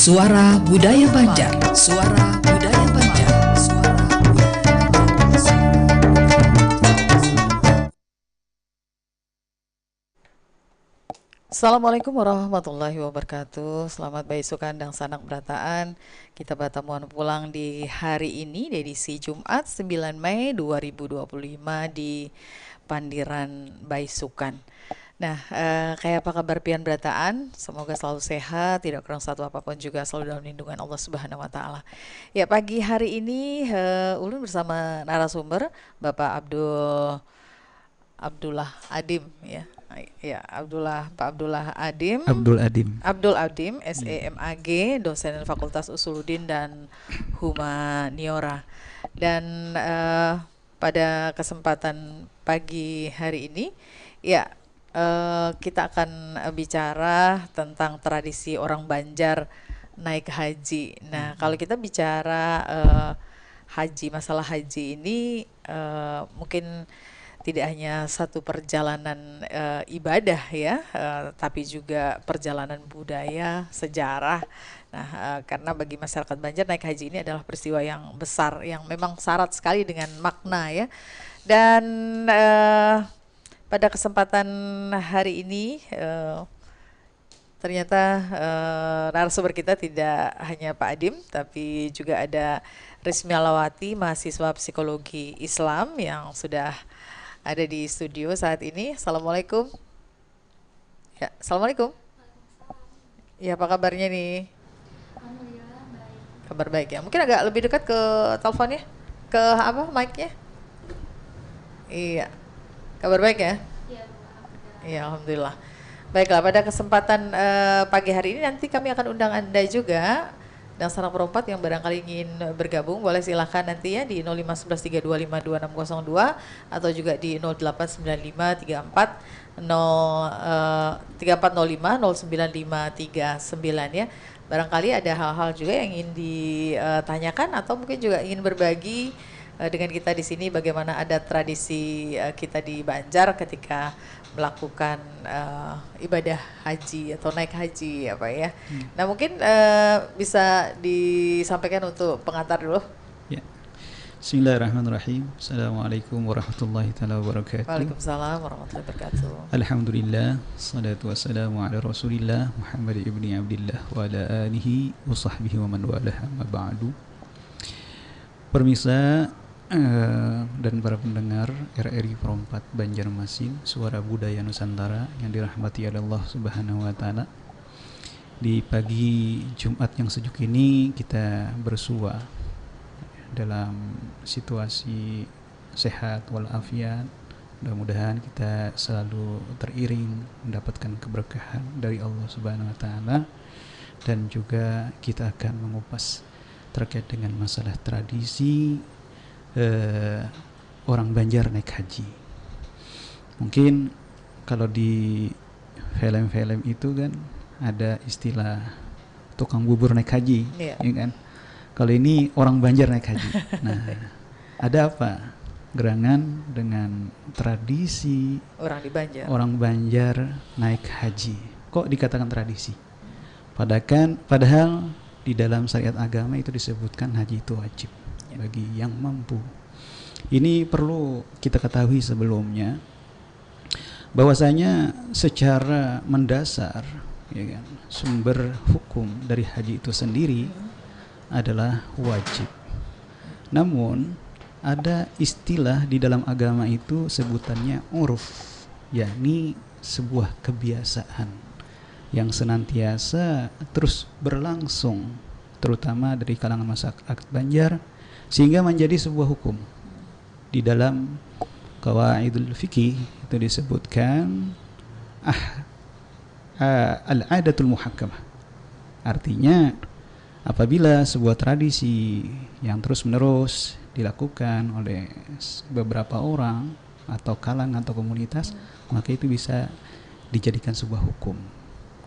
Suara Budaya Banjar. Suara Budaya Banjar. Suara Budaya Banjar. Assalamualaikum warahmatullahi wabarakatuh. Selamat baisu kandang sanak berataan. Kita bertemuan pulang di hari ini di edisi Jumat 9 Mei 2025 di Pandiran Baisukan. Nah, kayak apa kabar pian berataan? Semoga selalu sehat, tidak kurang satu apapun, juga selalu dalam lindungan Allah Subhanahu wa taala. Ya, pagi hari ini ulun bersama narasumber Bapak Abdullah Adim ya. Ya, Pak Abdullah Adim. Abdul Adim, SEMAG, dosen Fakultas Usuluddin dan Humaniora. Dan pada kesempatan pagi hari ini, ya, kita akan bicara tentang tradisi orang Banjar naik haji. Nah, kalau kita bicara haji, masalah haji ini mungkin tidak hanya satu perjalanan ibadah ya, tapi juga perjalanan budaya, sejarah. Nah, karena bagi masyarakat Banjar naik haji ini adalah peristiwa yang besar, yang memang syarat sekali dengan makna ya. Dan pada kesempatan hari ini ternyata narasumber kita tidak hanya Pak Adim, tapi juga ada Rizmi Alawati, mahasiswa psikologi Islam yang sudah ada di studio saat ini. Assalamualaikum. Ya, assalamualaikum. Ya, apa kabarnya nih? Alhamdulillah baik. Kabar baik ya. Mungkin agak lebih dekat ke teleponnya, ke apa mic-nya? Iya. Kabar baik ya? Iya, alhamdulillah. Iya, alhamdulillah. Baiklah, pada kesempatan pagi hari ini nanti kami akan undang Anda juga dan sanak perempat yang barangkali ingin bergabung, boleh silahkan nanti ya di 0511352602 atau juga di 089534050959 ya. Barangkali ada hal-hal juga yang ingin ditanyakan atau mungkin juga ingin berbagi dengan kita di sini bagaimana ada tradisi kita di Banjar ketika melakukan ibadah haji atau naik haji apa ya. Nah, mungkin bisa disampaikan untuk pengantar dulu. Ya. Bismillahirrahmanirrahim. Assalamualaikum warahmatullahi taala wabarakatuh. Waalaikumsalam warahmatullahi wabarakatuh. Alhamdulillah, salatu wassalamu ala Rasulillah Muhammad ibni Abdillah wa ala alihi wa sahbihi wa man walah, amma ba'du. Permisa dan para pendengar RRI Perempat Banjarmasin, Suara Budaya Nusantara yang dirahmati oleh Allah Subhanahu wa taala. Di pagi Jumat yang sejuk ini kita bersua dalam situasi sehat walafiat. Mudah-mudahan kita selalu teriring mendapatkan keberkahan dari Allah Subhanahu wa taala, dan juga kita akan mengupas terkait dengan masalah tradisi orang Banjar naik haji. Mungkin kalau di film-film itu kan ada istilah tukang bubur naik haji, ya kan? Kalau ini orang Banjar naik haji. Nah, ada apa gerangan dengan tradisi orang Banjar naik haji? Kok dikatakan tradisi? Padahal di dalam syariat agama itu disebutkan haji itu wajib bagi yang mampu. Ini perlu kita ketahui sebelumnya bahwasanya secara mendasar ya kan, sumber hukum dari haji itu sendiri adalah wajib. Namun ada istilah di dalam agama itu sebutannya uruf, yakni sebuah kebiasaan yang senantiasa terus berlangsung, terutama dari kalangan masyarakat Banjar, sehingga menjadi sebuah hukum. Di dalam qawaidul fikih itu disebutkan al-adatul muhakkamah. Artinya apabila sebuah tradisi yang terus-menerus dilakukan oleh beberapa orang atau kalangan atau komunitas, maka itu bisa dijadikan sebuah hukum.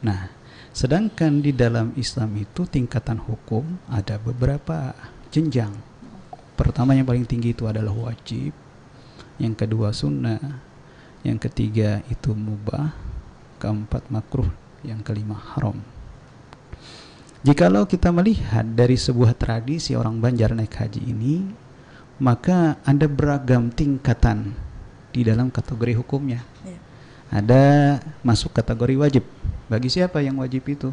Nah, sedangkan di dalam Islam itu tingkatan hukum ada beberapa jenjang. Pertama yang paling tinggi itu adalah wajib, yang kedua sunnah, yang ketiga itu mubah, keempat makruh, yang kelima haram. Jikalau kita melihat dari sebuah tradisi orang Banjar naik haji ini, maka ada beragam tingkatan di dalam kategori hukumnya. Ada masuk kategori wajib. Bagi siapa yang wajib itu?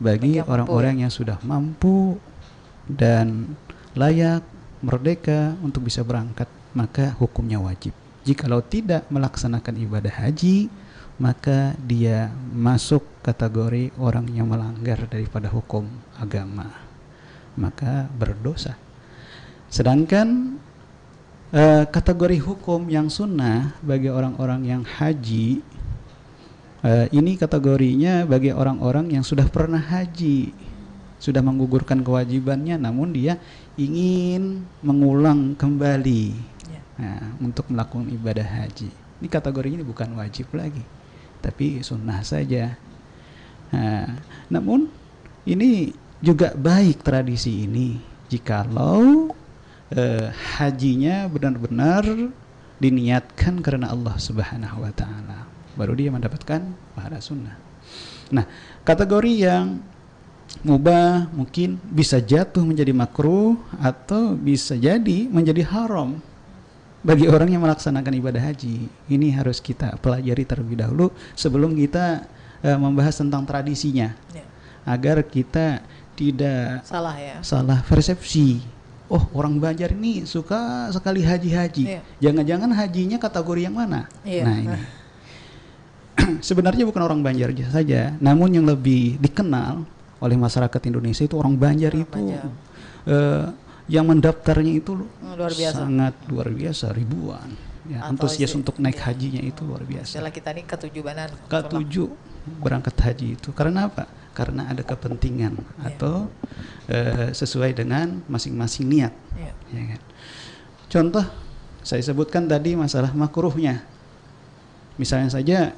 Bagi orang-orang yang sudah mampu dan layak, merdeka untuk bisa berangkat, maka hukumnya wajib. Jikalau tidak melaksanakan ibadah haji, maka dia masuk kategori orang yang melanggar daripada hukum agama, maka berdosa. Sedangkan kategori hukum yang sunnah bagi orang-orang yang haji, ini kategorinya bagi orang-orang yang sudah pernah haji, sudah menggugurkan kewajibannya, namun dia ingin mengulang kembali untuk melakukan ibadah haji. Ini kategorinya bukan wajib lagi, tapi sunnah saja. Namun ini juga baik tradisi ini jikalau hajinya benar-benar diniatkan karena Allah Subhanahu wa taala, baru dia mendapatkan pahala sunnah. Nah, kategori yang mubah mungkin bisa jatuh menjadi makruh atau bisa jadi menjadi haram bagi orang yang melaksanakan ibadah haji. Ini harus kita pelajari terlebih dahulu sebelum kita membahas tentang tradisinya, agar kita tidak salah persepsi. Oh, orang Banjar ini suka sekali haji-haji. Jangan-jangan hajinya kategori yang mana? Nah, ini sebenarnya bukan orang Banjar saja, namun yang lebih dikenal oleh masyarakat Indonesia itu orang Banjar itu yang mendaftarnya itu sangat luar biasa, ribuan. Ya, antusias untuk naik hajinya itu luar biasa. Setelah kita nih ke-7 banan. Ke-7 berangkat haji itu karena apa? Karena ada kepentingan atau sesuai dengan masing-masing niat. Ya kan? Contoh saya sebutkan tadi masalah makruhnya. Misalnya saja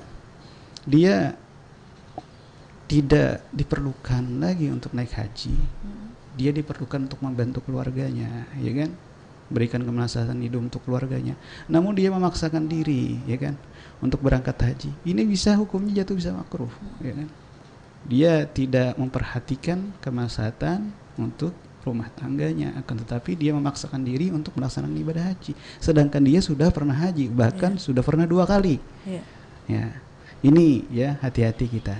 dia tidak diperlukan lagi untuk naik haji. Dia diperlukan untuk membantu keluarganya, ya kan? Berikan kemaslahatan hidup untuk keluarganya. Namun dia memaksakan diri, ya kan, untuk berangkat haji. Ini bisa hukumnya jatuh bisa makruh, ya kan? Dia tidak memperhatikan kemaslahatan untuk rumah tangganya, akan tetapi dia memaksakan diri untuk melaksanakan ibadah haji. Sedangkan dia sudah pernah haji, bahkan sudah pernah 2 kali. Ya, ini ya hati-hati kita.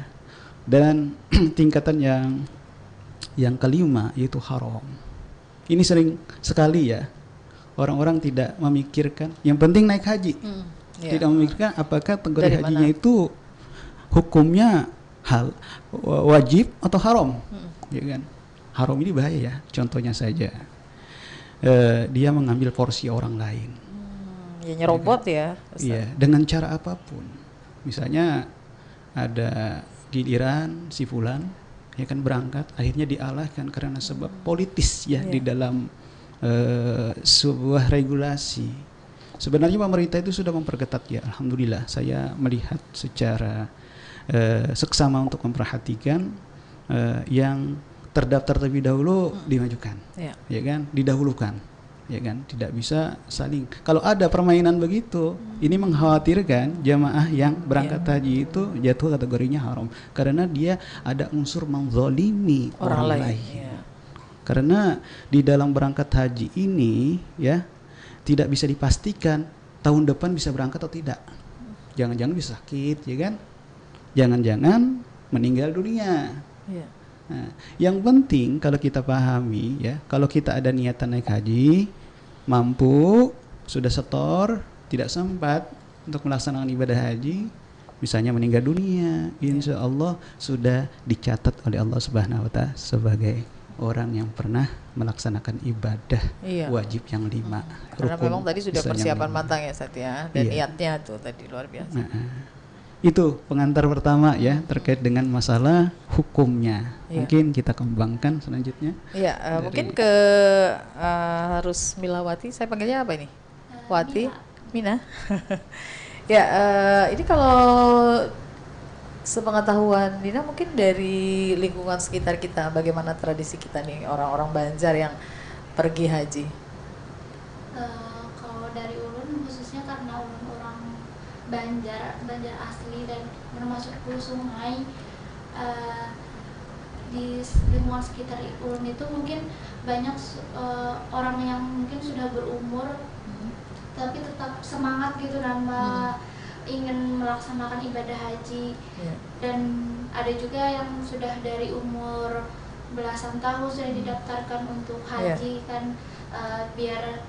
Dan tingkatan yang kelima yaitu haram. Ini sering sekali ya orang-orang tidak memikirkan. Yang penting naik haji, tidak memikirkan apakah kategori hajinya itu hukumnya hal wajib atau haram, ya kan? Haram ini bahaya ya. Contohnya saja, dia mengambil porsi orang lain, ya nyerobot ya. Iya, dengan cara apapun. Misalnya ada giliran si fulan, ya kan, berangkat, akhirnya dialahkan karena sebab politis ya di dalam sebuah regulasi. Sebenarnya pemerintah itu sudah memperketat ya, alhamdulillah. Saya melihat secara seksama untuk memperhatikan yang terdaftar terlebih dahulu dimajukan, ya kan, didahulukan, ya kan, tidak bisa saling. Kalau ada permainan begitu, ini mengkhawatirkan jamaah yang berangkat haji itu jatuh kategorinya haram karena dia ada unsur menzalimi orang lain. Karena di dalam berangkat haji ini ya tidak bisa dipastikan tahun depan bisa berangkat atau tidak. Jangan-jangan bisa sakit, ya kan? Jangan-jangan meninggal dunia. Nah, yang penting kalau kita pahami ya, kalau kita ada niatan naik haji, mampu, sudah setor, tidak sempat untuk melaksanakan ibadah haji, misalnya meninggal dunia, insya Allah sudah dicatat oleh Allah Subhanahu wa Ta'ala sebagai orang yang pernah melaksanakan ibadah wajib yang 5. Karena memang tadi sudah persiapan matang ya Satya, dan niatnya tuh tadi luar biasa. Itu pengantar pertama ya terkait dengan masalah hukumnya. Mungkin kita kembangkan selanjutnya. Iya, mungkin ke harus Milawati. Saya panggilnya apa ini? Wati, Mina. Ya, ini kalau sepengetahuan Dina mungkin dari lingkungan sekitar kita, bagaimana tradisi kita nih orang-orang Banjar yang pergi haji? Kalau dari ulun khususnya karena ulun orang Banjar asli dan termasuk hulu sungai, di lingkungan sekitar ulun itu mungkin banyak orang yang mungkin sudah berumur tapi tetap semangat gitu dan ingin melaksanakan ibadah haji. Dan ada juga yang sudah dari umur belasan tahun sudah didaftarkan untuk haji kan, biar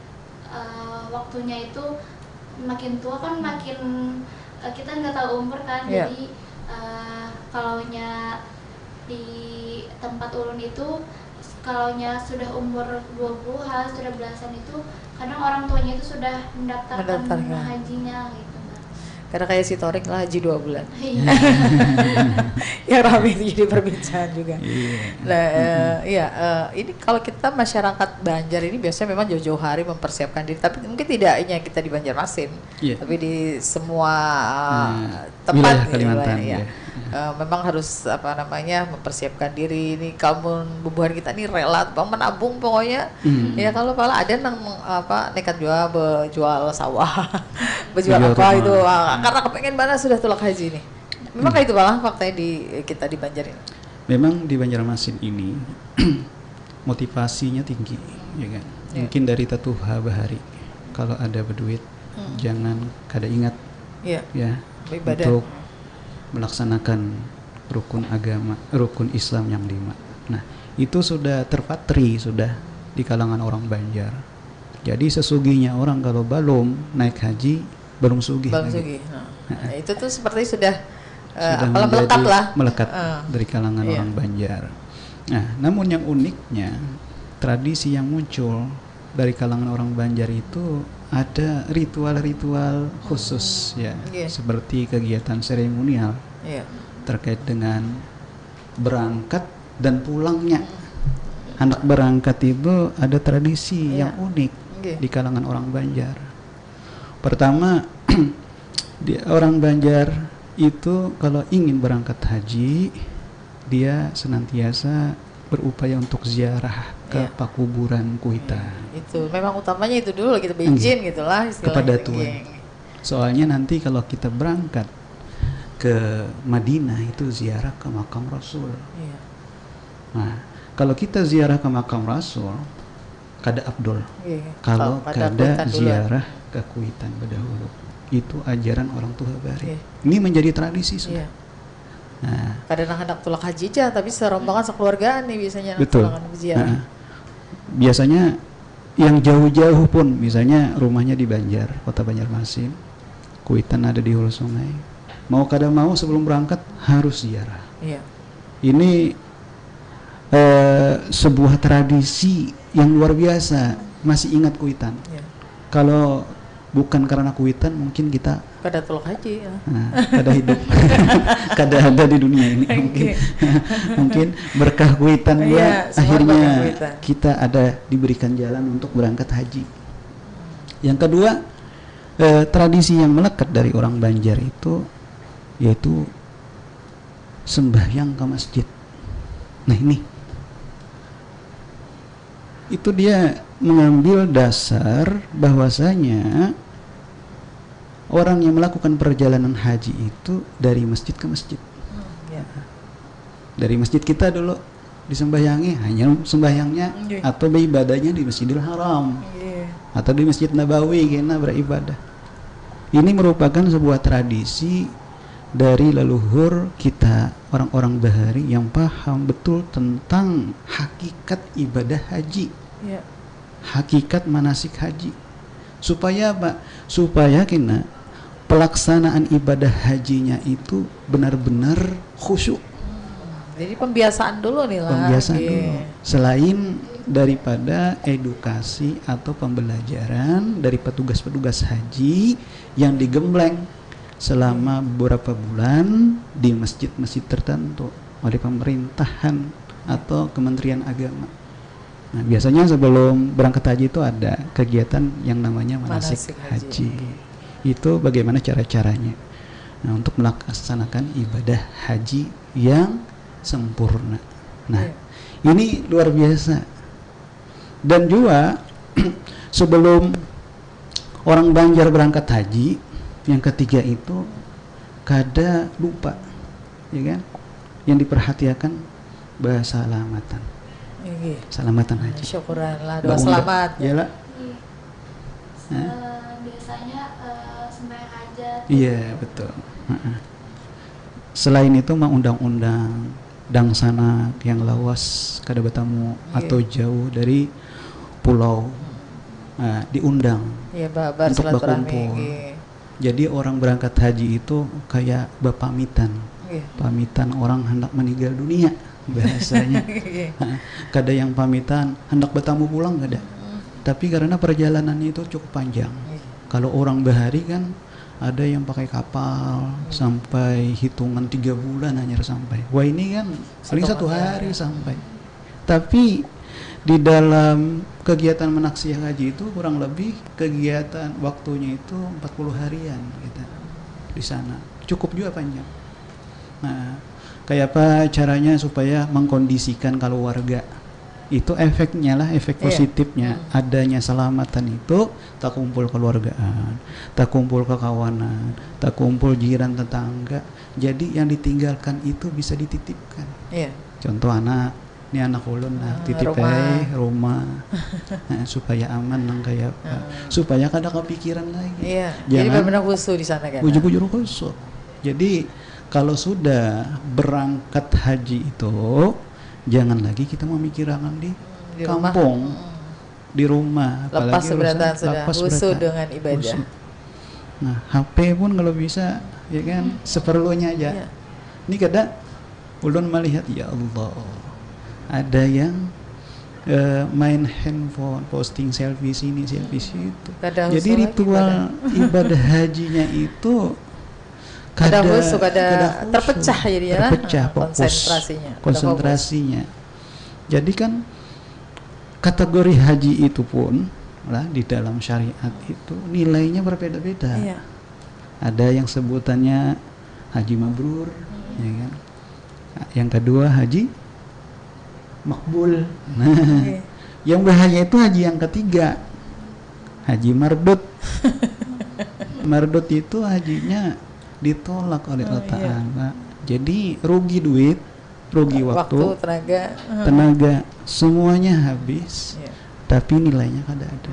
waktunya itu makin tua kan makin kita nggak tahu umur kan, jadi kalaunya di tempat ulun itu kalaunya sudah umur 20-an sudah belasan itu kadang orang tuanya itu sudah mendaftarkan hajinya gitu. Karena kayak si Torik lah haji 2 bulan. Yang ramai itu jadi perbincangan juga. Nah, ini kalau kita masyarakat Banjar ini biasanya memang jauh-jauh hari mempersiapkan diri, tapi mungkin tidak hanya kita di Banjarmasin, tapi di semua tempat wilayah Kalimantan. Memang harus mempersiapkan diri. Ini kaum bubuhan kita ini rela menabung pokoknya. Ya kalau ada nekat jual sawah, berjual apa itu karena kepengen banget sudah tulak haji ini. Memang kayak itu faktanya kita di Banjar ini. Memang di Banjarmasin ini motivasinya tinggi, ya kan. Mungkin dari Tatuha Bahari kalau ada berduit jangan kada ingat ibadah. Untuk melaksanakan rukun Islam yang 5. Nah, itu sudah terpatri sudah di kalangan orang Banjar. Jadi sesuginya orang kalau belum naik haji belum sugih. Nah, itu tuh seperti sudah melekat dari kalangan orang Banjar. Nah, namun yang uniknya tradisi yang muncul dari kalangan orang Banjar itu ada ritual-ritual khusus seperti kegiatan seremonial terkait dengan berangkat dan pulangnya. Anak berangkat itu ada tradisi yang unik di kalangan orang Banjar. Pertama, orang Banjar itu kalau ingin berangkat haji, dia senantiasa berupaya untuk ziarah ke pakuburan Kuitan. Itu memang utamanya itu dulu kita berizin gitulah kepada Tuhan. Soalnya nanti kalau kita berangkat ke Madinah itu ziarah ke makam Rasul. Nah, kalau kita ziarah ke makam Rasul kada abdul. Kalau kada ziarah ke Kuitan berdahulu. Itu ajaran orang tua Bari. Ini menjadi tradisi sudah. Nah, kadang anak tulak haji aja tapi serombongan sekeluargaan nih biasanya tulangan ziarah. Biasanya yang jauh-jauh pun misalnya rumahnya di Banjar, kota Banjarmasin, Kuitan ada di hulu sungai. Mau kada mau sebelum berangkat harus ziarah. Ini sebuah tradisi yang luar biasa. Masih ingat Kuitan. Kalau bukan karena Kuitan mungkin kita kada tulak haji kada hidup kada ada di dunia ini. Mungkin berkah Kuitan akhirnya kita ada diberikan jalan untuk berangkat haji. Yang kedua, tradisi yang melekat dari orang Banjar itu yaitu sembahyang ke masjid. Nah, ini itu dia mengambil dasar bahwasanya orang yang melakukan perjalanan haji itu dari masjid ke masjid. Dari masjid kita dulu disembahyangi hanya sembahyangnya atau beribadahnya di Masjidil Haram atau di Masjid Nabawi karena beribadah. Ini merupakan sebuah tradisi dari leluhur kita orang-orang Bahari yang paham betul tentang hakikat ibadah haji. Hakikat manasik haji. Supaya apa? Supaya kena pelaksanaan ibadah hajinya itu benar-benar khusyuk. Jadi pembiasaan dulu nih lah. Pembiasaan dulu. Selain daripada edukasi atau pembelajaran dari petugas-petugas haji yang digembleng selama beberapa bulan di masjid-masjid tertentu oleh pemerintahan atau Kementerian Agama. Nah, biasanya sebelum berangkat haji itu ada kegiatan yang namanya manasik haji. Itu bagaimana cara-caranya. Nah, untuk melaksanakan ibadah haji yang sempurna. Nah, ini luar biasa. Dan juga sebelum orang Banjar berangkat haji, yang ketiga itu kada lupa, ya kan? Yang diperhatikan bahasa salamatan. Salamatan haji. Syukuran lah, doa selamat. Iyalah. Biasanya sembahyang hajat. Iya, betul. Selain itu mah undang-undang dangsana yang lawas kada bertamu atau jauh dari pulau diundang untuk berkumpul. Jadi orang berangkat haji itu kayak bapamitan, pamitan orang hendak meninggal dunia bahasanya. Kada yang pamitan hendak bertamu pulang kada. Tapi karena perjalanannya itu cukup panjang. Kalau orang bahari kan ada yang pakai kapal sampai hitungan 3 bulan hanya sampai. Wah ini kan paling 1 hari sampai. Tapi di dalam kegiatan menaksiyah haji itu kurang lebih kegiatan waktunya itu 40 harian gitu di sana. Cukup juga panjang. Nah, kayak apa caranya supaya mengkondisikan kalau warga itu efeknya lah, efek positifnya adanya selamatan itu tak kumpul keluargaan, tak kumpul kekawanan, tak kumpul jiran tetangga. Jadi yang ditinggalkan itu bisa dititipkan. Contoh anak, ini anak ulun lah, titip rumah supaya aman nang kayak supaya kada kepikiran lagi. Jadi benar-benar khusus di sana kan. Bujur-bujur khusus. Jadi kalau sudah berangkat haji itu jangan lagi kita memikirkan di kampung, di rumah. Lepas seberatan sudah, khusus dengan ibadah. Nah, HP pun kalau bisa, ya kan, seperlunya aja. Ini kadang ulun melihat, ya Allah, ada yang main handphone, posting selfie sini, selfie situ. Jadi ritual ibadah hajinya itu kada terpecah jadinya, terpecah konsentrasinya. Jadi kan kategori haji itu pun lah di dalam syariat itu nilainya berbeda-beda. Ada yang sebutannya haji mabrur, ya kan? Yang kedua haji makbul. Nah, yang bahaya itu haji yang ketiga, haji mardut. Mardut itu hajinya ditolak oleh Allah Ta'ala. Jadi rugi duit, rugi waktu, tenaga, semuanya habis. Tapi nilainya kada ada.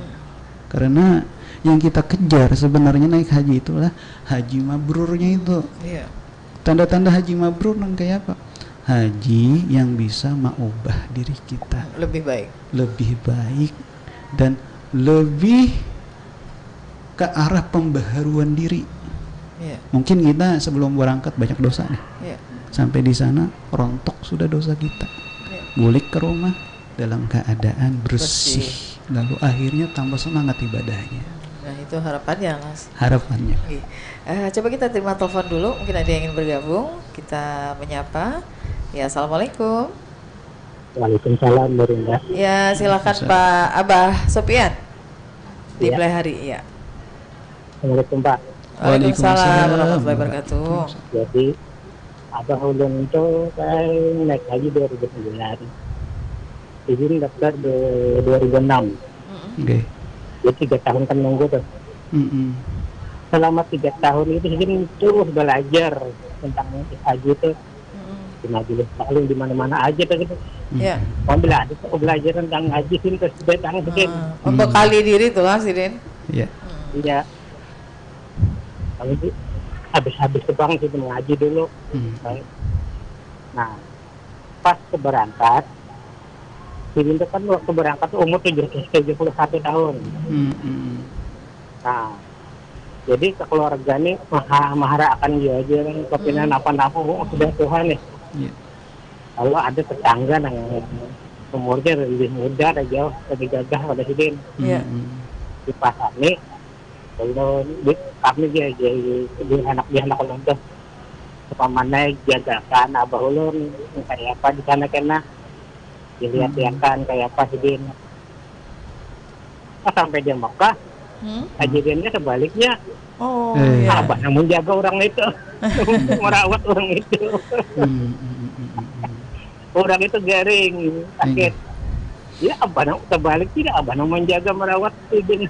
Karena yang kita kejar sebenarnya naik haji itulah haji mabrurnya itu. Tanda-tanda haji mabrur nang kayak apa? Haji yang bisa mengubah diri kita lebih baik dan lebih ke arah pembaharuan diri. Mungkin kita sebelum berangkat banyak dosa nih. Sampai di sana rontok sudah dosa kita. Balik ke rumah dalam keadaan bersih. Lalu akhirnya tambah semangat ibadahnya. Nah, itu harapannya, Mas. Harapannya. Coba kita terima telepon dulu. Mungkin ada yang ingin bergabung. Kita menyapa. Ya, assalamualaikum. Waalaikumsalam, Burinda. Ya, silakan Pak Abah Sopian. Di Plehari, ya. Assalamualaikum, Pak. Waalaikumsalam warahmatullahi wabarakatuh. Jadi Abah ulun itu saya naik haji 2009. Izin daftar 2006. Jadi 3 tahun kan nunggu tuh. Selama 3 tahun itu izin terus belajar tentang haji itu. Di majelis taklim di mana-mana aja tuh gitu. Mau belajar tentang haji sini terus datang sedikit. Membekali diri tuh Mas Sidin. Iya. Kalau itu habis kebang sih mengaji dulu. Nah, pas keberangkat, itu kan waktu berangkat umur 71 tahun. Nah, jadi keluarga ini maharakan dia aja kepinan apa-apa sudah Tuhan nih. Kalau ada tetangga yang umurnya lebih muda, jauh lebih gagah pada Sidin. Di pasar nih. Kalau kami dia anak ulun tuh mana jagakan abah ulun kayak apa di sana kena dilihat-lihatkan kayak apa Sidin. Sampai dia Mekah kejadiannya sebaliknya. Abah yang menjaga orang itu merawat orang itu. Orang itu garing sakit. Ya abah yang terbalik tidak, abah yang menjaga merawat Sidin.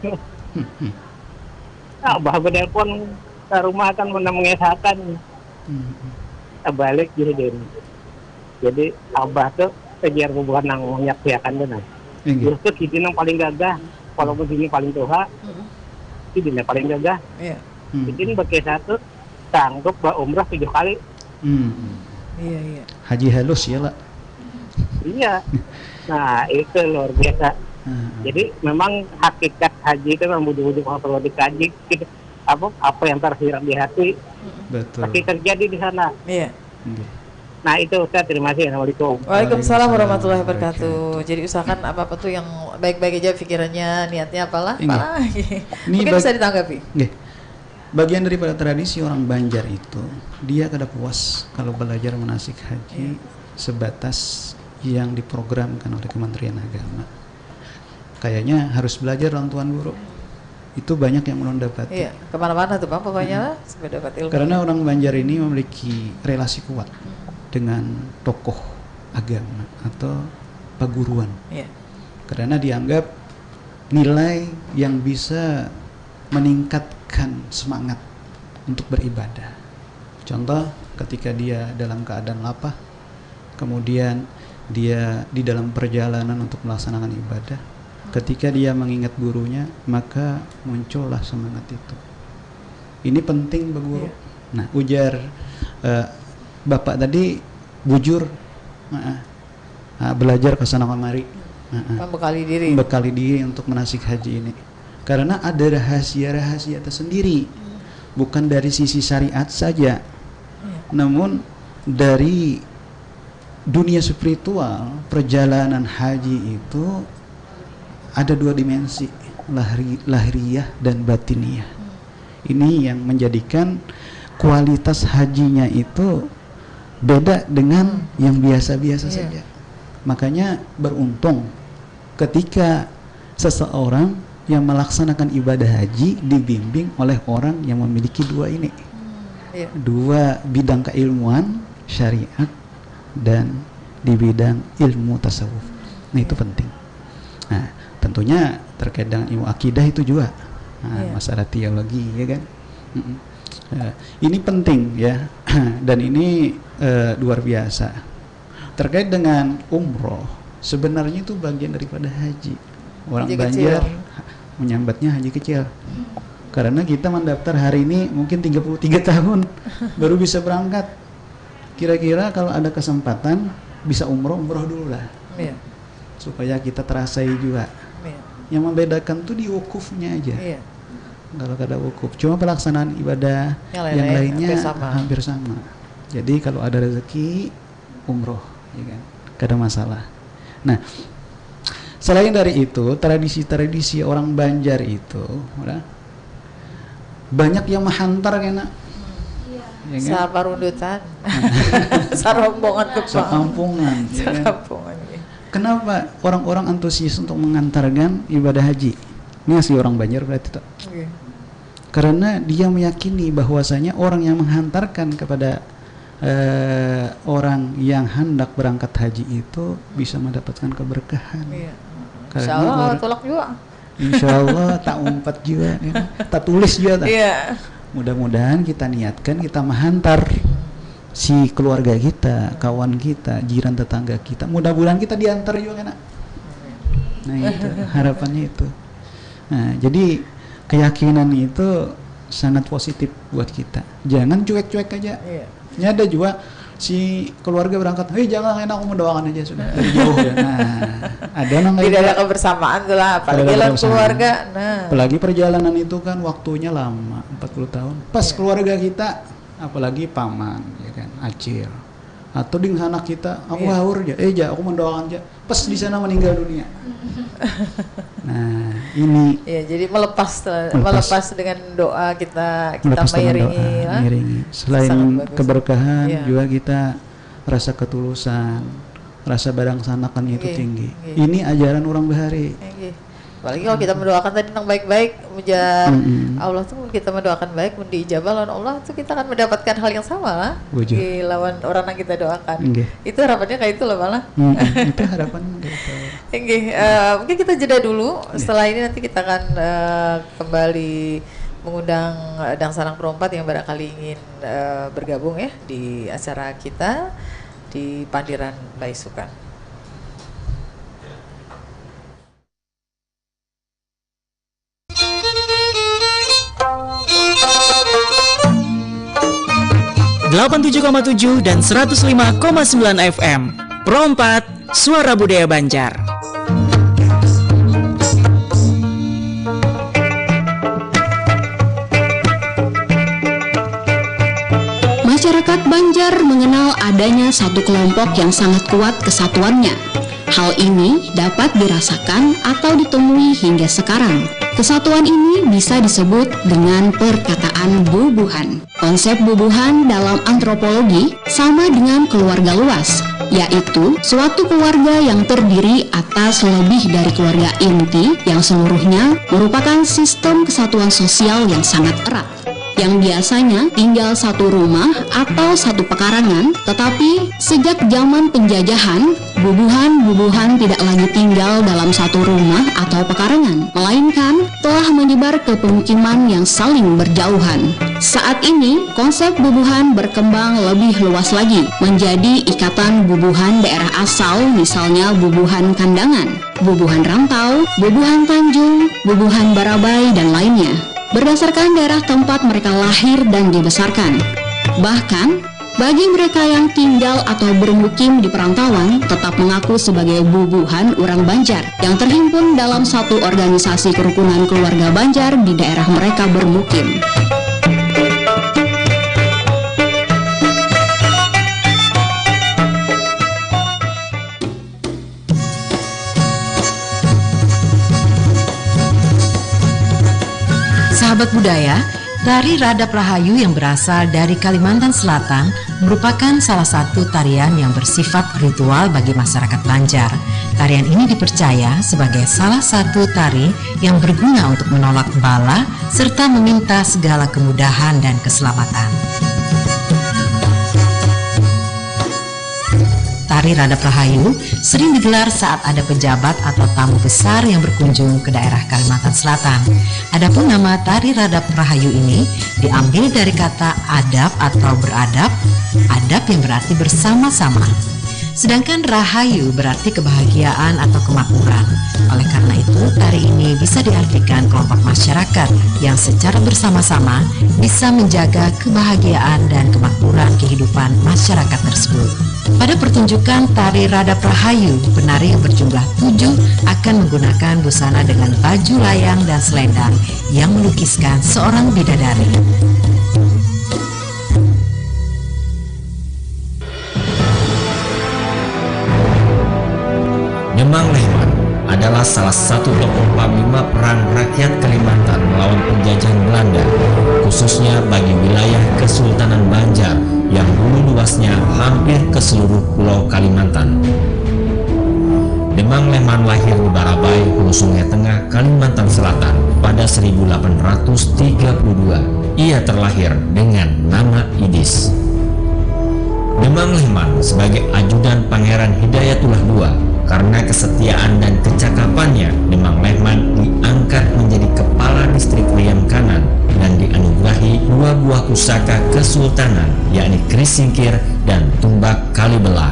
Abah bertelepon ke rumah kan mengesahkan balik jadi Jadi abah tuh sejar hubungan nang menyaksikan benar. Terus tuh kiti nang paling gagah, walaupun sini paling tua, kiti nang paling gagah. Kiti bagi satu sanggup umrah 7 kali. Iya. Haji halus ya lah. Iya. Nah itu luar biasa. Jadi memang hakikat haji itu memang butuh perlu dikaji. Apa yang tersirat di hati. Betul. Pasti terjadi di sana. Iya. Nah itu Ustaz, terima kasih. Assalamualaikum. Waalaikumsalam warahmatullahi wabarakatuh. Jadi usahakan apa tuh yang baik-baik aja pikirannya, niatnya apalah. Mungkin bisa ditanggapi. Bagian daripada tradisi orang Banjar itu, dia kada puas kalau belajar manasik haji sebatas yang diprogramkan oleh Kementerian Agama. Kayaknya harus belajar orang tuan guru. Itu banyak yang belum dapat. Iya, kemana-mana tuh Bang pokoknya supaya dapat ilmu. Karena orang Banjar ini memiliki relasi kuat dengan tokoh agama atau paguruan. Karena dianggap nilai yang bisa meningkatkan semangat untuk beribadah. Contoh ketika dia dalam keadaan lapar, kemudian dia di dalam perjalanan untuk melaksanakan ibadah, ketika dia mengingat gurunya, maka muncullah semangat itu. Ini penting bagi guru. Nah, ujar Bapak tadi bujur belajar ke sana kemari, membekali diri untuk manasik haji ini. Karena ada rahasia-rahasia tersendiri, bukan dari sisi syariat saja, namun dari dunia spiritual. Perjalanan haji itu ada 2 dimensi, lahiriah dan batiniah. Ini yang menjadikan kualitas hajinya itu beda dengan yang biasa-biasa saja. Makanya beruntung ketika seseorang yang melaksanakan ibadah haji dibimbing oleh orang yang memiliki 2 ini. 2 bidang keilmuan, syariat, dan di bidang ilmu tasawuf. Nah itu penting. Nah tentunya terkait dengan ilmu akidah itu juga, masalah teologi, ya kan. Ini penting ya. Dan ini luar biasa. Terkait dengan umroh, sebenarnya itu bagian daripada haji. Orang Banjar menyambatnya haji kecil. Karena kita mendaftar hari ini mungkin 33 tahun baru bisa berangkat. Kira-kira kalau ada kesempatan bisa umroh dulu lah. Supaya kita terasai juga. Yang membedakan tuh di wukufnya aja. Kalau ada wukuf, cuma pelaksanaan ibadah yang lainnya hampir sama. Jadi kalau ada rezeki umroh, ya kan, kada masalah. Nah, selain dari itu, tradisi-tradisi orang Banjar itu, banyak yang menghantar kena. Ya kan? Saparundutan, sarombongan sekampungan. Kenapa orang-orang antusias untuk mengantarkan ibadah haji? Ini asli orang Banjar berarti tak? Karena dia meyakini bahwasanya orang yang menghantarkan kepada orang yang hendak berangkat haji itu bisa mendapatkan keberkahan. Insya Allah tolak juga. Insya Allah tak umpat juga, ya. Tak tulis juga. Mudah-mudahan kita niatkan kita menghantar si keluarga kita, kawan kita, jiran tetangga kita. Mudah-mudahan kita diantar juga kan. Nah itu harapannya itu. Nah jadi keyakinan itu sangat positif buat kita. Jangan cuek-cuek aja. Ini ada juga si keluarga berangkat, jangan, enak, aku mendoakan aja sudah dari jauh ya. Nah, ada tidak ada kebersamaan tuh lah, apalagi dalam keluarga. Apalagi perjalanan itu kan waktunya lama, 40 tahun. Pas keluarga kita, apalagi paman, ya kan, acil, atau di sana kita, aku haur aja, aku mendoakan aja. Pas di sana meninggal dunia. Nah, ini. Ya, jadi melepas dengan doa kita mengiringi. Selain keberkahan, juga kita rasa ketulusan, rasa badangsanakan itu tinggi. Ini ajaran orang Bahari. Apalagi kalau kita mendoakan tadi tentang baik-baik, Allah tuh kita mendoakan baik, diijabah lawan Allah tuh kita akan mendapatkan hal yang sama lah di lawan orang yang kita doakan. Itu harapannya kayak itu loh malah. Itu harapannya. Mungkin kita jeda dulu. Setelah ini nanti kita akan kembali mengundang Dang Sarang Perompat yang barangkali ingin bergabung ya di acara kita. di Pandiran Baisukan. ...87,7 dan 105,9 FM. Pro 4, Suara Budaya Banjar. Masyarakat Banjar mengenal adanya satu kelompok yang sangat kuat kesatuannya. Hal ini dapat dirasakan atau ditemui hingga sekarang. Kesatuan ini bisa disebut dengan perkataan bubuhan. Konsep bubuhan dalam antropologi sama dengan keluarga luas, yaitu suatu keluarga yang terdiri atas lebih dari keluarga inti yang seluruhnya merupakan sistem kesatuan sosial yang sangat erat, yang biasanya tinggal satu rumah atau satu pekarangan. Tetapi sejak zaman penjajahan, bubuhan-bubuhan tidak lagi tinggal dalam satu rumah atau pekarangan, melainkan telah menyebar ke pemukiman yang saling berjauhan. Saat ini, konsep bubuhan berkembang lebih luas lagi, menjadi ikatan bubuhan daerah asal, misalnya bubuhan kandangan, bubuhan rantau, bubuhan Tanjung, bubuhan Barabai, dan lainnya, berdasarkan daerah tempat mereka lahir dan dibesarkan. Bahkan, bagi mereka yang tinggal atau bermukim di perantauan, tetap mengaku sebagai bubuhan orang Banjar yang terhimpun dalam satu organisasi kerukunan keluarga Banjar di daerah mereka bermukim. Sahabat budaya, tari Radap Rahayu yang berasal dari Kalimantan Selatan merupakan salah satu tarian yang bersifat ritual bagi masyarakat Banjar. Tarian ini dipercaya sebagai salah satu tari yang berguna untuk menolak bala serta meminta segala kemudahan dan keselamatan. Tari Radap Rahayu sering digelar saat ada pejabat atau tamu besar yang berkunjung ke daerah Kalimantan Selatan. Adapun nama Tari Radap Rahayu ini diambil dari kata adab atau beradab, adab yang berarti bersama-sama. Sedangkan Rahayu berarti kebahagiaan atau kemakmuran. Oleh karena itu, tari ini bisa diartikan kelompok masyarakat yang secara bersama-sama bisa menjaga kebahagiaan dan kemakmuran kehidupan masyarakat tersebut. Pada pertunjukan tari Radap Rahayu, penari yang berjumlah 7 akan menggunakan busana dengan baju layang dan selendang yang melukiskan seorang bidadari. Demang Lehman adalah salah satu tokoh panglima perang rakyat Kalimantan melawan penjajahan Belanda, khususnya bagi wilayah Kesultanan Banjar yang dulu luasnya hampir ke seluruh pulau Kalimantan. Demang Lehman lahir di Barabai, Hulu Sungai Tengah, Kalimantan Selatan pada 1832. Ia terlahir dengan nama Idis. Demang Lehman sebagai ajudan Pangeran Hidayatullah II. Karena kesetiaan dan kecakapannya, Demang Lehman diangkat menjadi kepala distrik Riam Kanan dan dianugerahi 2 buah pusaka kesultanan, yakni Keris Singkir dan Tumbak Kalibelah.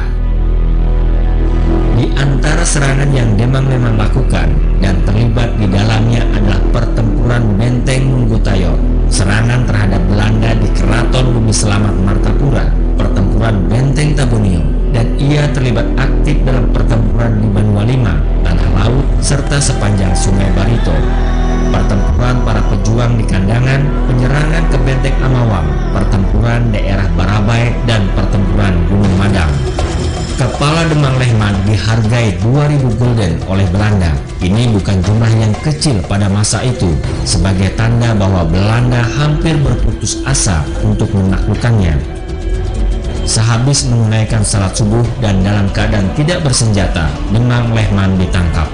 Di antara serangan yang Demang Lehman lakukan dan terlibat di dalamnya adalah pertempuran Benteng Munggutayo, serangan terhadap Belanda di Keraton Bumi Selamat Martapura, pertempuran Benteng Tabunio, dan ia terlibat aktif dalam pertempuran di Banua Lima, Tanah Laut, serta sepanjang Sungai Barito, pertempuran para pejuang di Kandangan, penyerangan ke Benteng Amawang, pertempuran daerah Barabai, dan pertempuran Gunung Madang. Kepala Demang Lehman dihargai 2.000 gulden oleh Belanda. Ini bukan jumlah yang kecil pada masa itu, sebagai tanda bahwa Belanda hampir berputus asa untuk menaklukkannya. Sehabis menunaikan salat subuh dan dalam keadaan tidak bersenjata, Demang Lehman ditangkap.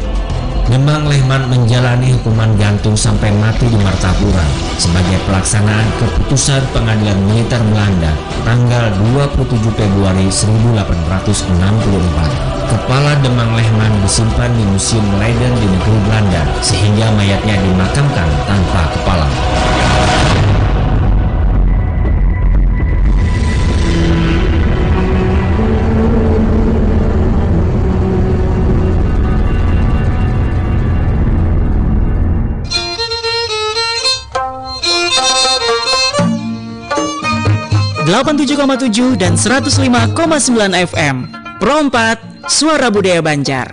Demang Lehman menjalani hukuman gantung sampai mati di Martapura sebagai pelaksanaan keputusan pengadilan militer Belanda tanggal 27 Februari 1864. Kepala Demang Lehman disimpan di Museum Leiden di negeri Belanda sehingga mayatnya dimakamkan tanpa kepala. 87,7 dan 105,9 FM. Pro 4, Suara Budaya Banjar.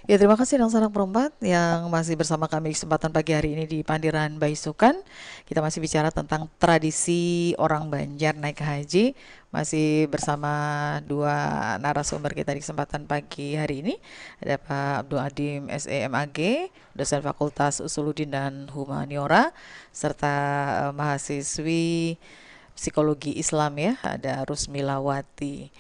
Ya, terima kasih Dang Sanak Perempat yang masih bersama kami di kesempatan pagi hari ini di Pandiran Baisukan. Kita masih bicara tentang tradisi orang Banjar naik haji. Masih bersama dua narasumber kita di kesempatan pagi hari ini. Ada Pak Abdul Adim SEMAG, dosen Fakultas Usuluddin dan Humaniora, serta mahasiswi Psikologi Islam ya, ada Rusmilawati.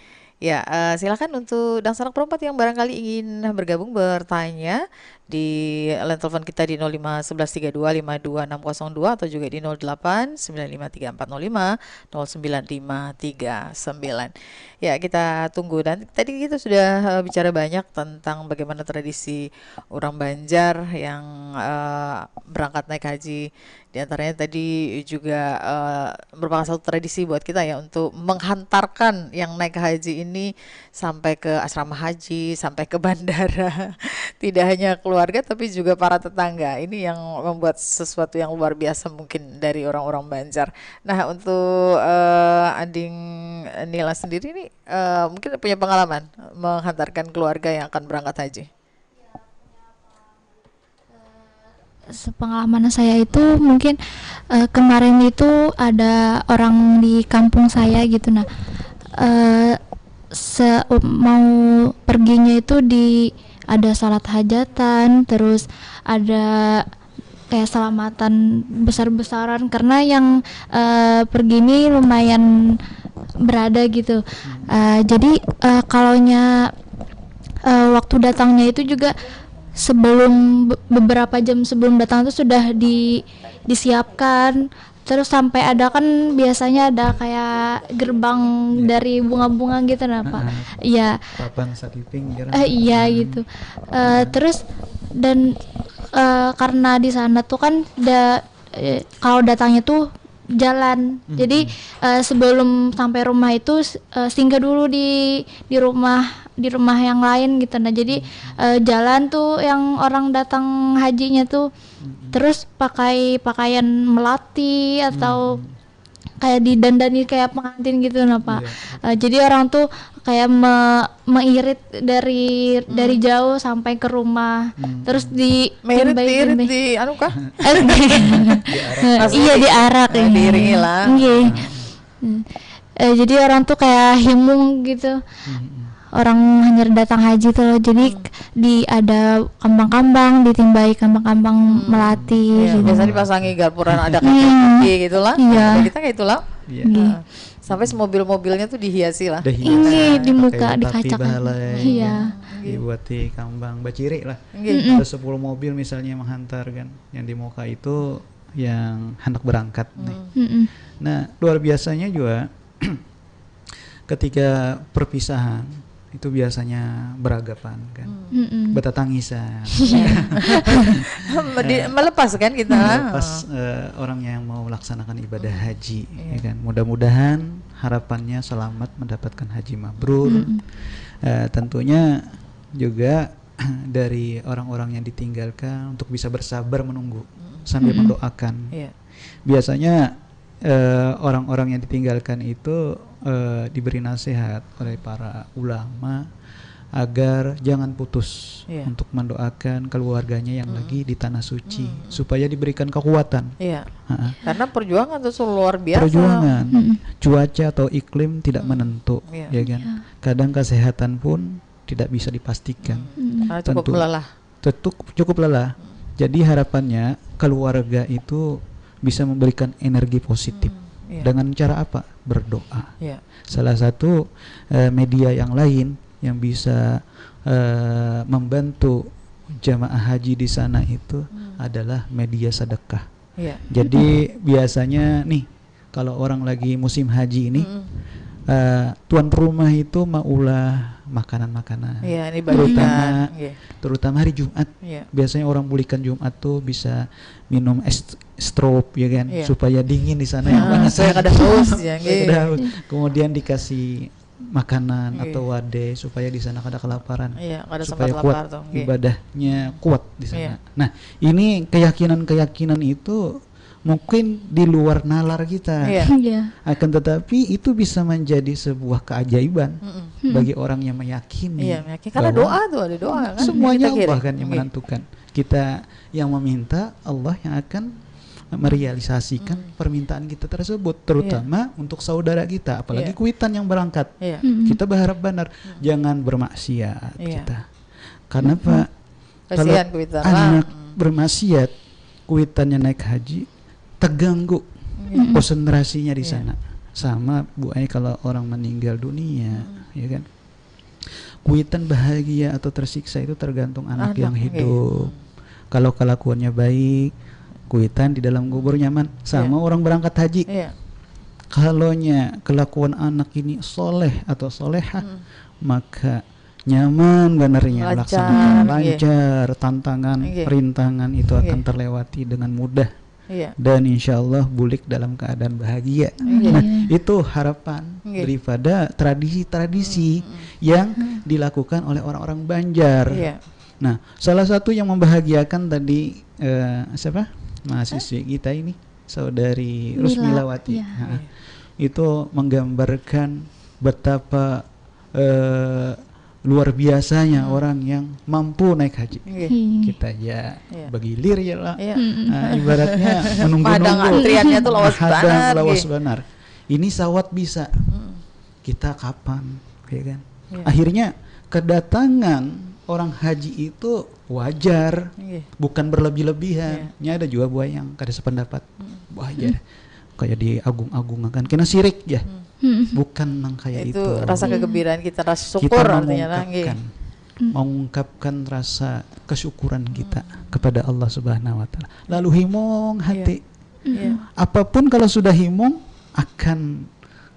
Ya, silakan untuk Dang Sanak Perempat yang barangkali ingin bergabung bertanya di line telepon kita di 05 11 32 52 602 atau juga di 08 95 3405 0953 9. Ya, kita tunggu. Dan tadi kita sudah bicara banyak tentang bagaimana tradisi orang Banjar yang berangkat naik haji. Di antaranya tadi juga merupakan satu tradisi buat kita ya untuk menghantarkan yang naik haji ini sampai ke asrama haji, sampai ke bandara. Tidak hanya keluarga tapi juga para tetangga. Ini yang membuat sesuatu yang luar biasa mungkin dari orang-orang Banjar. Nah, untuk Ading Nila sendiri nih mungkin punya pengalaman menghantarkan keluarga yang akan berangkat haji. Sepengalaman saya itu mungkin kemarin itu ada orang di kampung saya gitu. Nah, mau perginya itu ada salat hajatan, terus ada kayak selamatan besar-besaran karena yang pergi ini lumayan berada gitu. Jadi kalaunya waktu datangnya itu juga sebelum beberapa jam sebelum datang itu sudah disiapkan. Terus sampai ada kan biasanya ada kayak gerbang dari bunga-bunga gitu nah Pak. Iya. Papan satiping iya gitu. Terus dan karena di sana tuh kan kalau datangnya tuh jalan. Jadi sebelum sampai rumah itu singgah dulu di rumah yang lain gitu. Nah, jadi jalan tuh yang orang datang hajinya tuh terus pakai pakaian melati atau kayak didandani kayak pengantin gitu nah Pak. Jadi orang tuh kayak mengirit dari jauh sampai ke rumah. Terus mengirit di anu kah? Iya, diarak ya. Diiringi lah. Jadi orang tuh kayak himung gitu. Orang hanya datang haji tuh, jadi ada kambang-kambang, ditimbai kambang-kambang melati. Gitu. Biasa dipasangi garpuran ada kaki gitulah. Iya. Kita kayak itulah. Sampai mobil-mobilnya tuh dihiasi lah. Ini di muka di kaca. Iya. Dibuati kambang baciri lah. Ada 10 mobil misalnya menghantar kan. Yang di muka itu yang hendak berangkat nih. Nah, luar biasanya juga ketika perpisahan itu biasanya beragapan kan, betatangisan, melepas kan kita, melepas orang yang mau melaksanakan ibadah haji, ya kan. Mudah-mudahan harapannya selamat mendapatkan haji mabrur. Tentunya juga dari orang-orang yang ditinggalkan untuk bisa bersabar menunggu sambil mendoakan. Biasanya orang-orang yang ditinggalkan itu diberi nasihat oleh para ulama agar jangan putus untuk mendoakan keluarganya yang lagi di tanah suci supaya diberikan kekuatan. Karena perjuangan itu luar biasa. Perjuangan, cuaca atau iklim tidak menentu, ya kan. Kadang kesehatan pun tidak bisa dipastikan. Cukup lelah. Jadi harapannya keluarga itu bisa memberikan energi positif. Dengan cara apa? Berdoa. Salah satu media yang lain yang bisa membantu jamaah haji di sana itu adalah media sedekah. Jadi biasanya nih kalau orang lagi musim haji ini tuan rumah itu maulah makanan-makanan, terutama hari Jumat. Biasanya orang bulikan Jumat tuh bisa minum es strop ya kan, supaya dingin di sana yang panas. Saya kadang haus ya. Kemudian dikasih makanan atau wadai supaya di sana ada kelaparan, supaya kuat ibadahnya kuat di sana. Nah, ini keyakinan itu mungkin di luar nalar kita, akan tetapi itu bisa menjadi sebuah keajaiban bagi orang yang meyakini. Karena doa tuh ada doa kan. Semuanya Allah kan yang menentukan. Kita yang meminta, Allah yang akan merealisasikan permintaan kita tersebut, terutama untuk saudara kita, apalagi kuitan yang berangkat. Kita berharap benar, jangan bermaksiat kita. Karena Pak, kalau anak bermaksiat, kuitannya naik haji, terganggu konsentrasinya di sana. Sama Bu Ai kalau orang meninggal dunia, ya kan? Kuitan bahagia atau tersiksa itu tergantung anak yang hidup. Kalau kelakuannya baik, kuitan di dalam kubur nyaman. Sama orang berangkat haji. Kalaunya kelakuan anak ini soleh atau solehah, maka nyaman benarnya melaksanakan lancar, tantangan, rintangan itu akan terlewati dengan mudah. Dan insya Allah bulik dalam keadaan bahagia. Nah, itu harapan daripada tradisi-tradisi yang dilakukan oleh orang-orang Banjar. Nah, salah satu yang membahagiakan tadi siapa? Mahasiswi kita ini, saudari Rusmilawati. Itu menggambarkan betapa luar biasanya orang yang mampu naik haji. Kita aja begilir ya lah. Ibaratnya menunggu-nunggu antriannya tuh lawas benar. Ini sawat bisa. Kita kapan, ya kan? Akhirnya kedatangan orang haji itu wajar, bukan berlebih-lebihan. Ada juga buah yang kada sependapat, wajar. Kayak diagung-agungkan, kena sirik ya. Bukan nang kayak itu. Rasa kegembiraan kita, rasa syukur artinya mengungkapkan rasa kesyukuran kita kepada Allah Subhanahu wa taala. Lalu himong hati. Apapun kalau sudah himong akan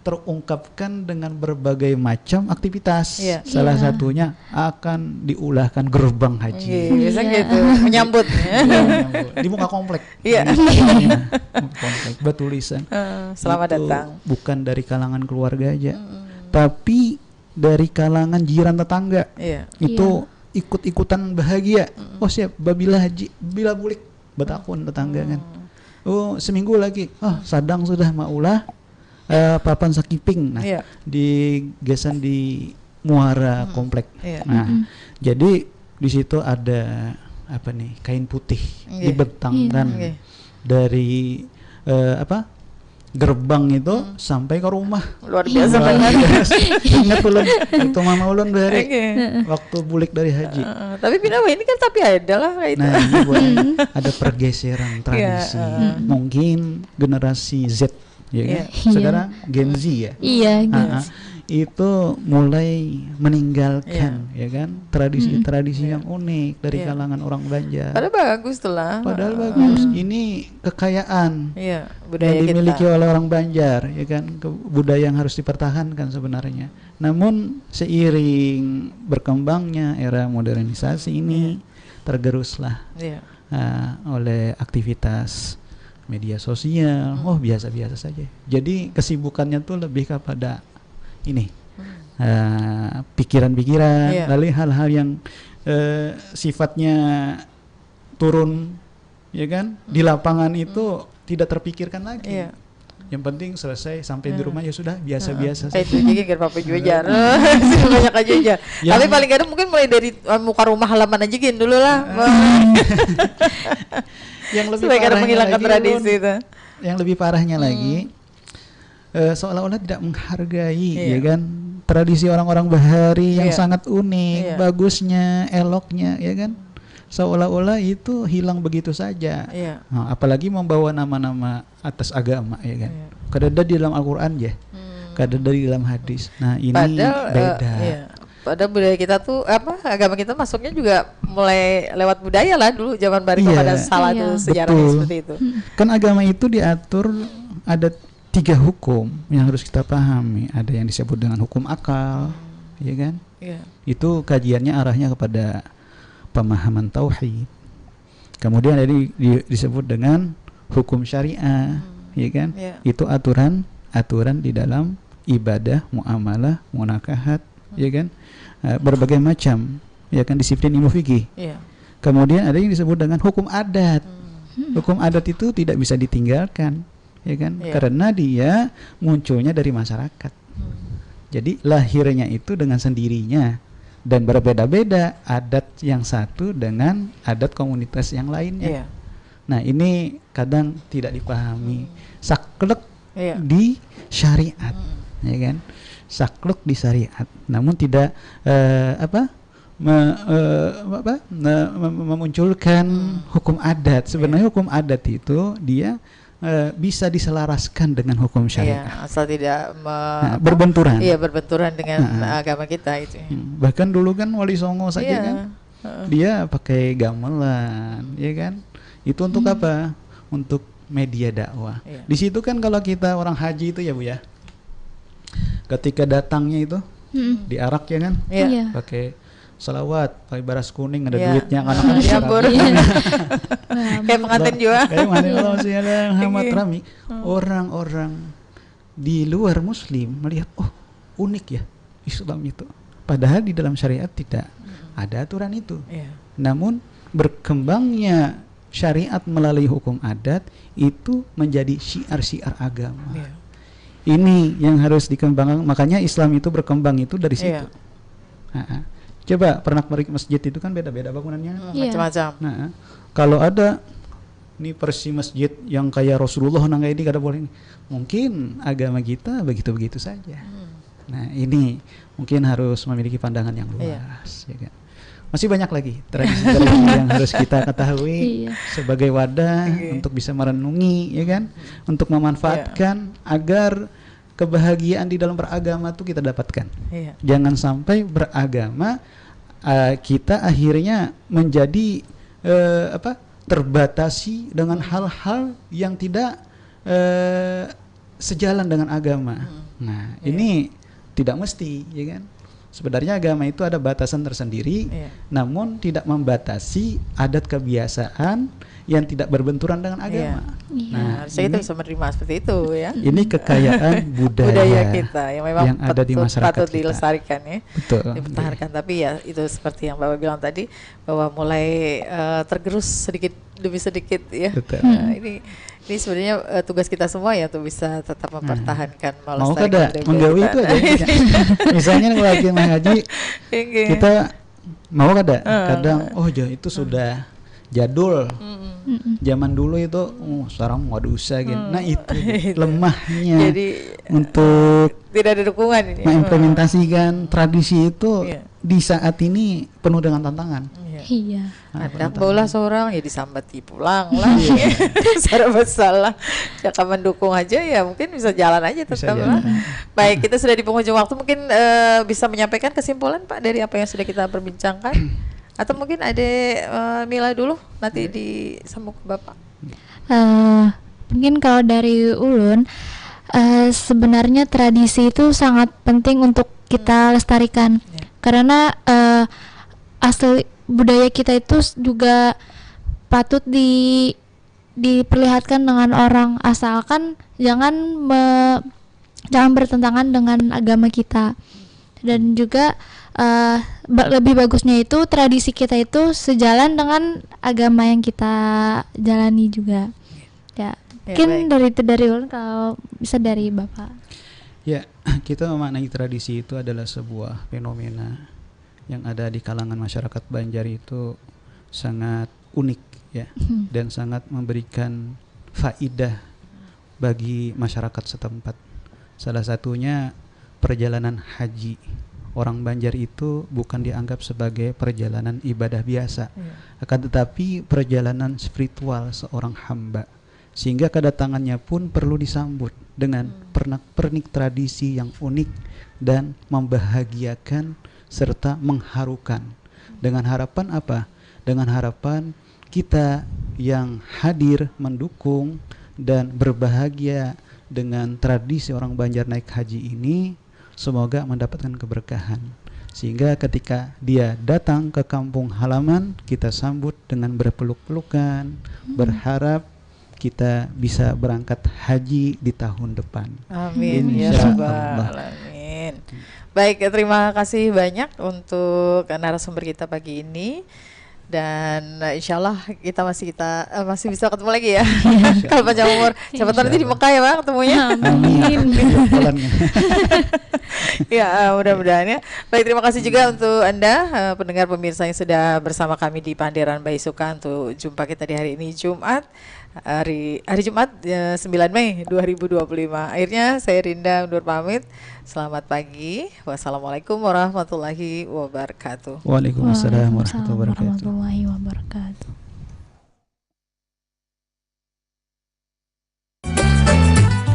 terungkapkan dengan berbagai macam aktivitas. Salah satunya akan diulahkan gerbang haji. Biasanya gitu, menyambut. Di muka komplek. Komplek bertulisan. Selamat itu datang. Bukan dari kalangan keluarga aja, tapi dari kalangan jiran tetangga. Itu ikut-ikutan bahagia. Oh siap, babila haji, bila bulik, betakun tetangga kan. Oh seminggu lagi, sadang sudah maulah. Papan sakiping, digesan di muara komplek. Nah, jadi di situ ada apa nih, kain putih dibentangkan dari gerbang itu sampai ke rumah. Luar biasa banget. Ingat ulun waktu mama ulun dari waktu bulik dari haji. Tapi pindah ini kan tapi ada lah kayak itu. Nah, ini ada pergeseran tradisi. Mungkin generasi Z, ya kan? Sekarang Gen Z ya. Itu mulai meninggalkan ya kan tradisi-tradisi yang unik dari kalangan orang Banjar. Padahal bagus tuh lah. Padahal bagus. Ini kekayaan budaya yang dimiliki oleh orang Banjar, ya kan, budaya yang harus dipertahankan sebenarnya. Namun seiring berkembangnya era modernisasi ini tergeruslah oleh aktivitas media sosial. Biasa-biasa saja. Jadi kesibukannya tuh lebih kepada ini pikiran-pikiran, lalu hal-hal yang sifatnya turun, ya kan, di lapangan itu tidak terpikirkan lagi. Yang penting selesai sampai di rumah ya sudah biasa-biasa saja. Itu juga gak apa-apa juga jar. Banyak aja aja. Tapi paling kadang mungkin mulai dari muka rumah halaman aja gini dulu lah. Yang lebih parahnya menghilangkan tradisi itu. Yang lebih parahnya lagi, seolah-olah tidak menghargai ya kan tradisi orang-orang Bahari yang sangat unik, bagusnya, eloknya, ya kan, seolah-olah itu hilang begitu saja. Nah, apalagi membawa nama-nama atas agama, ya kan, kadada di dalam Al-Quran ya, kadada di dalam hadis. Nah ini beda. Padahal budaya kita tuh agama kita masuknya juga mulai lewat budaya lah dulu zaman Barito pada salah tuh sejarahnya seperti itu. Kan agama itu diatur ada 3 hukum yang harus kita pahami. Ada yang disebut dengan hukum akal, ya kan? Itu kajiannya arahnya kepada pemahaman tauhid. Kemudian ada disebut dengan hukum syariah, ya kan? Itu aturan di dalam ibadah, muamalah, munakahat, ya kan, berbagai macam, ya kan, disiplin ilmu fikih. Kemudian ada yang disebut dengan hukum adat. Hukum adat itu tidak bisa ditinggalkan, ya kan, karena dia munculnya dari masyarakat. Jadi lahirnya itu dengan sendirinya dan berbeda-beda adat yang satu dengan adat komunitas yang lainnya. Nah, ini kadang tidak dipahami. Saklek di syariat, ya kan? Saklek di syariat, namun tidak memunculkan hukum adat. Sebenarnya hukum adat itu dia bisa diselaraskan dengan hukum syariah. Asal tidak berbenturan. Iya, berbenturan dengan agama kita itu. Bahkan dulu kan Wali Songo saja kan, dia pakai gamelan, ya kan? Itu untuk apa? Untuk media dakwah. Di situ kan kalau kita orang haji itu ya Bu ya, ketika datangnya itu diarak ya kan, pakai salawat, pakai baras kuning, ada duitnya kan, kayak pengantin juga. Kayak pengantin Ahmad Rami. Orang-orang di luar Muslim melihat, oh unik ya Islam itu. Padahal di dalam syariat tidak ada aturan itu. Namun berkembangnya syariat melalui hukum adat itu menjadi syiar-syiar agama. Ini yang harus dikembangkan. Makanya Islam itu berkembang itu dari situ. Coba pernah pergi masjid itu kan beda-beda bangunannya, macam-macam. Nah, kalau ada nih persi masjid yang kayak Rasulullah nang ini kada boleh. Mungkin agama kita begitu-begitu saja. Nah, ini mungkin harus memiliki pandangan yang luas, ya kan. Masih banyak lagi tradisi-tradisi yang harus kita ketahui sebagai wadah untuk bisa merenungi, ya kan, untuk memanfaatkan agar kebahagiaan di dalam beragama itu kita dapatkan. Jangan sampai beragama kita akhirnya menjadi terbatasi dengan hal-hal yang tidak sejalan dengan agama. Nah, ini tidak mesti, ya kan? Sebenarnya agama itu ada batasan tersendiri, namun tidak membatasi adat kebiasaan yang tidak berbenturan dengan agama. Nah, saya kita bisa menerima seperti itu ya. Ini kekayaan budaya kita yang memang yang ada di masyarakat patut kita. Betul, ya. Betul. Dipertahankan. Tapi ya itu seperti yang Bapak bilang tadi bahwa mulai tergerus sedikit demi sedikit ya. Nah, ini sebenarnya tugas kita semua ya untuk bisa tetap mempertahankan mau kada menggawi itu aja. Misalnya lagi ngaji kita mau kada kadang itu sudah jadul. Zaman dulu itu sekarang waduh usah gitu. Nah itu lemahnya. Jadi untuk tidak ada dukungan ini. Mengimplementasikan tradisi itu di saat ini penuh dengan tantangan. Ada bola seorang ya disambati pulang lah. Secara masalah jika mendukung aja ya mungkin bisa jalan aja tetap. Baik, kita sudah di penghujung waktu, mungkin bisa menyampaikan kesimpulan Pak dari apa yang sudah kita perbincangkan. Atau mungkin ada Mila dulu, nanti disambung ke Bapak. Mungkin kalau dari ulun, sebenarnya tradisi itu sangat penting untuk kita lestarikan. Karena asli budaya kita itu juga patut diperlihatkan dengan orang, asalkan jangan bertentangan dengan agama kita. Dan juga lebih bagusnya itu tradisi kita itu sejalan dengan agama yang kita jalani juga. Mungkin dari ulun, kalau bisa dari Bapak. Ya, kita memaknai tradisi itu adalah sebuah fenomena yang ada di kalangan masyarakat Banjar itu sangat unik ya, dan sangat memberikan faidah bagi masyarakat setempat. Salah satunya perjalanan haji. Orang Banjar itu bukan dianggap sebagai perjalanan ibadah biasa, akan tetapi perjalanan spiritual seorang hamba, sehingga kedatangannya pun perlu disambut dengan pernik tradisi yang unik dan membahagiakan serta mengharukan. Dengan harapan apa? Dengan harapan kita yang hadir mendukung dan berbahagia dengan tradisi orang Banjar naik haji ini, semoga mendapatkan keberkahan, sehingga ketika dia datang ke kampung halaman kita sambut dengan berpeluk-pelukan, berharap kita bisa berangkat haji di tahun depan. Amin ya rabbal alamin. Baik, terima kasih banyak untuk narasumber kita pagi ini. Dan insya Allah kita masih bisa ketemu lagi ya. Kalau panjang umur, siapa tahu nanti di Mekah ya Bang ketemunya. Amin. Ya mudah-mudahan ya. Baik, terima kasih juga untuk Anda pendengar pemirsa yang sudah bersama kami di Panderan Bayi Suka untuk jumpa kita di hari ini Jumat. Hari Jumat 9 Mei 2025. Akhirnya saya Rinda undur pamit. Selamat pagi. Wassalamualaikum warahmatullahi wabarakatuh. Waalaikumsalam warahmatullahi wabarakatuh.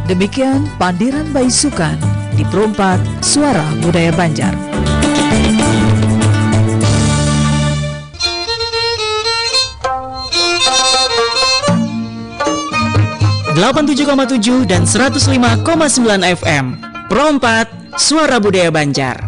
Demikian Panderan Bayi Sukan di Perumpat Suara Budaya Banjar. 87,7 dan 105,9 FM. Pro 4 Suara Budaya Banjar.